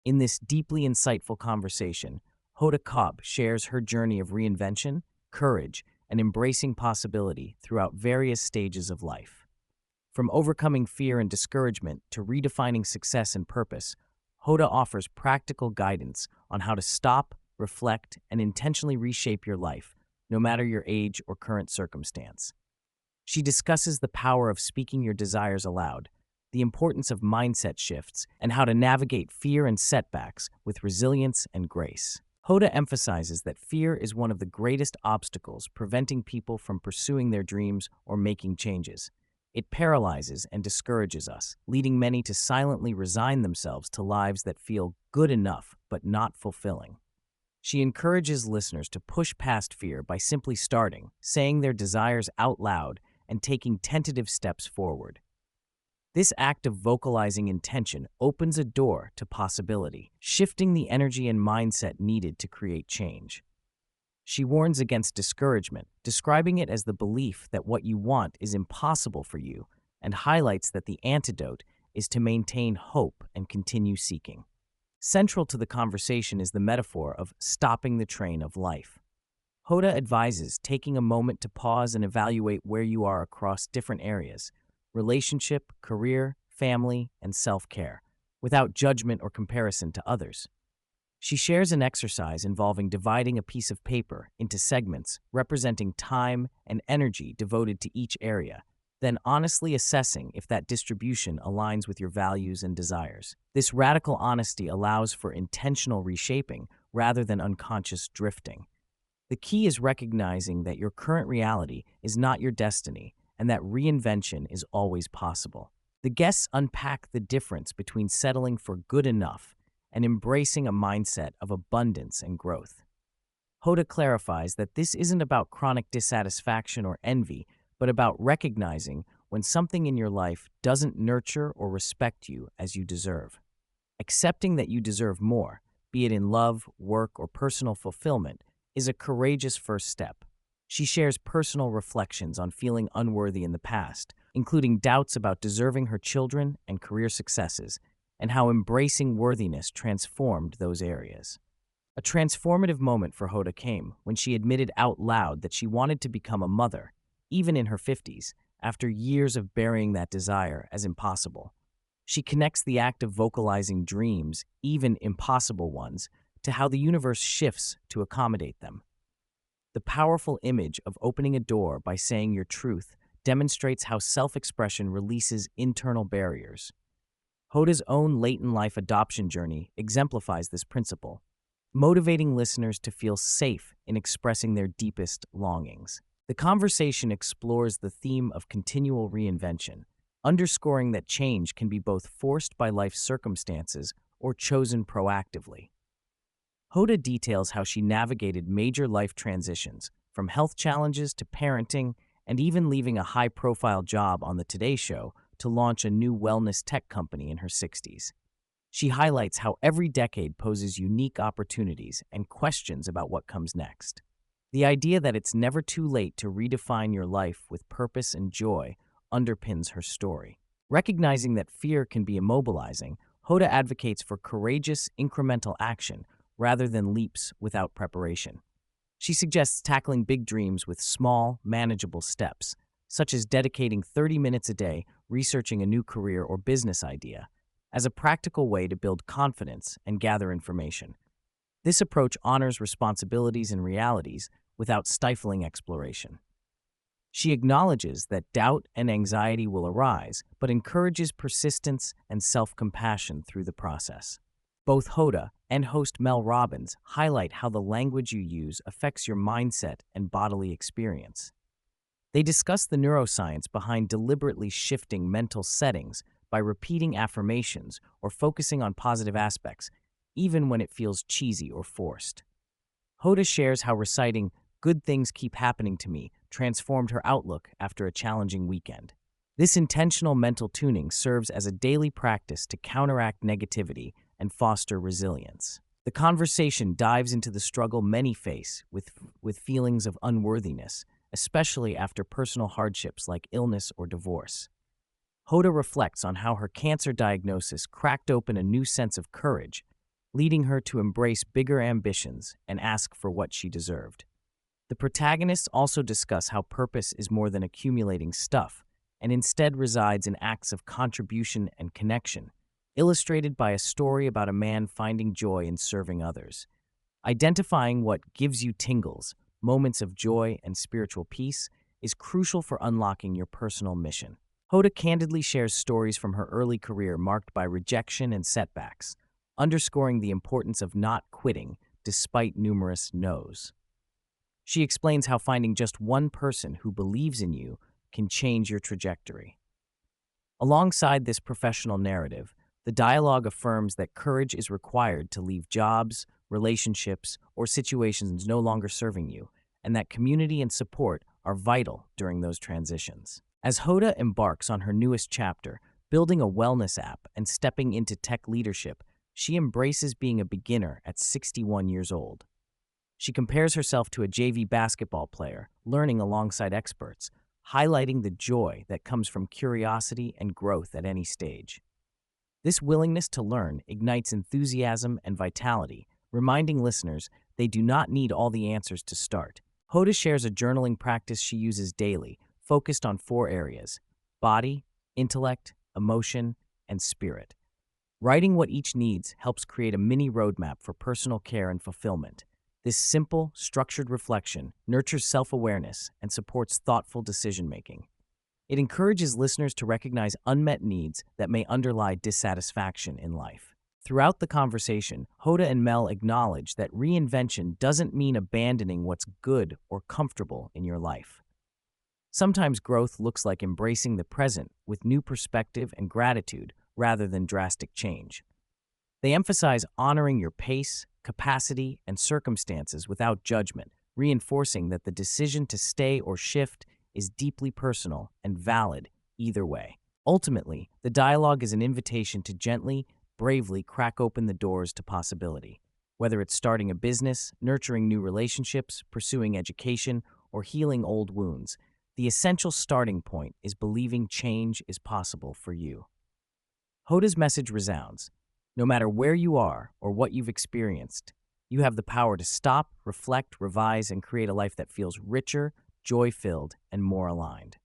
In this deeply insightful conversation, Hoda Kotb shares her journey of reinvention, courage, and embracing possibility throughout various stages of life. From overcoming fear and discouragement to redefining success and purpose, Hoda offers practical guidance on how to stop, reflect, and intentionally reshape your life, no matter your age or current circumstance. She discusses the power of speaking your desires aloud, the importance of mindset shifts, and how to navigate fear and setbacks with resilience and grace. Hoda emphasizes that fear is one of the greatest obstacles preventing people from pursuing their dreams or making changes. It paralyzes and discourages us, leading many to silently resign themselves to lives that feel good enough but not fulfilling. She encourages listeners to push past fear by simply starting, saying their desires out loud, and taking tentative steps forward. This act of vocalizing intention opens a door to possibility, shifting the energy and mindset needed to create change. She warns against discouragement, describing it as the belief that what you want is impossible for you, and highlights that the antidote is to maintain hope and continue seeking. Central to the conversation is the metaphor of stopping the train of life. Hoda advises taking a moment to pause and evaluate where you are across different areas: relationship, career, family, and self-care, without judgment or comparison to others. She shares an exercise involving dividing a piece of paper into segments representing time and energy devoted to each area, then honestly assessing if that distribution aligns with your values and desires. This radical honesty allows for intentional reshaping rather than unconscious drifting. The key is recognizing that your current reality is not your destiny and that reinvention is always possible. The guests unpack the difference between settling for good enough and embracing a mindset of abundance and growth. Hoda clarifies that this isn't about chronic dissatisfaction or envy, but about recognizing when something in your life doesn't nurture or respect you as you deserve. Accepting that you deserve more, be it in love, work, or personal fulfillment, is a courageous first step. She shares personal reflections on feeling unworthy in the past, including doubts about deserving her children and career successes, and how embracing worthiness transformed those areas. A transformative moment for Hoda came when she admitted out loud that she wanted to become a mother, even in her 50s, after years of burying that desire as impossible. She connects the act of vocalizing dreams, even impossible ones, to how the universe shifts to accommodate them. The powerful image of opening a door by saying your truth demonstrates how self-expression releases internal barriers. Hoda's own late-in-life adoption journey exemplifies this principle, motivating listeners to feel safe in expressing their deepest longings. The conversation explores the theme of continual reinvention, underscoring that change can be both forced by life's circumstances or chosen proactively. Hoda details how she navigated major life transitions, from health challenges to parenting, and even leaving a high-profile job on the Today Show to launch a new wellness tech company in her 60s. She highlights how every decade poses unique opportunities and questions about what comes next. The idea that it's never too late to redefine your life with purpose and joy underpins her story. Recognizing that fear can be immobilizing, Hoda advocates for courageous, incremental action rather than leaps without preparation. She suggests tackling big dreams with small, manageable steps, such as dedicating 30 minutes a day researching a new career or business idea, as a practical way to build confidence and gather information. This approach honors responsibilities and realities without stifling exploration. She acknowledges that doubt and anxiety will arise, but encourages persistence and self-compassion through the process. Both Hoda and host Mel Robbins highlight how the language you use affects your mindset and bodily experience. They discuss the neuroscience behind deliberately shifting mental settings by repeating affirmations or focusing on positive aspects, even when it feels cheesy or forced. Hoda shares how reciting "good things keep happening to me" transformed her outlook after a challenging weekend. This intentional mental tuning serves as a daily practice to counteract negativity and foster resilience. The conversation dives into the struggle many face with feelings of unworthiness, especially after personal hardships like illness or divorce. Hoda reflects on how her cancer diagnosis cracked open a new sense of courage, leading her to embrace bigger ambitions and ask for what she deserved. The protagonists also discuss how purpose is more than accumulating stuff and instead resides in acts of contribution and connection, illustrated by a story about a man finding joy in serving others. Identifying what gives you tingles, moments of joy and spiritual peace, is crucial for unlocking your personal mission. Hoda candidly shares stories from her early career marked by rejection and setbacks, underscoring the importance of not quitting despite numerous no's. She explains how finding just one person who believes in you can change your trajectory. Alongside this professional narrative, the dialogue affirms that courage is required to leave jobs, relationships, or situations no longer serving you, and that community and support are vital during those transitions. As Hoda embarks on her newest chapter, building a wellness app and stepping into tech leadership, she embraces being a beginner at 61 years old. She compares herself to a JV basketball player, learning alongside experts, highlighting the joy that comes from curiosity and growth at any stage. This willingness to learn ignites enthusiasm and vitality, reminding listeners they do not need all the answers to start. Hoda shares a journaling practice she uses daily, focused on 4 areas: body, intellect, emotion, and spirit. Writing what each needs helps create a mini roadmap for personal care and fulfillment. This simple, structured reflection nurtures self-awareness and supports thoughtful decision-making. It encourages listeners to recognize unmet needs that may underlie dissatisfaction in life. Throughout the conversation, Hoda and Mel acknowledge that reinvention doesn't mean abandoning what's good or comfortable in your life. Sometimes growth looks like embracing the present with new perspective and gratitude rather than drastic change. They emphasize honoring your pace, capacity, and circumstances without judgment, reinforcing that the decision to stay or shift is deeply personal and valid either way. Ultimately, the dialogue is an invitation to gently, bravely crack open the doors to possibility. Whether it's starting a business, nurturing new relationships, pursuing education, or healing old wounds, the essential starting point is believing change is possible for you. Hoda's message resounds. No matter where you are or what you've experienced, you have the power to stop, reflect, revise, and create a life that feels richer, joy-filled, and more aligned.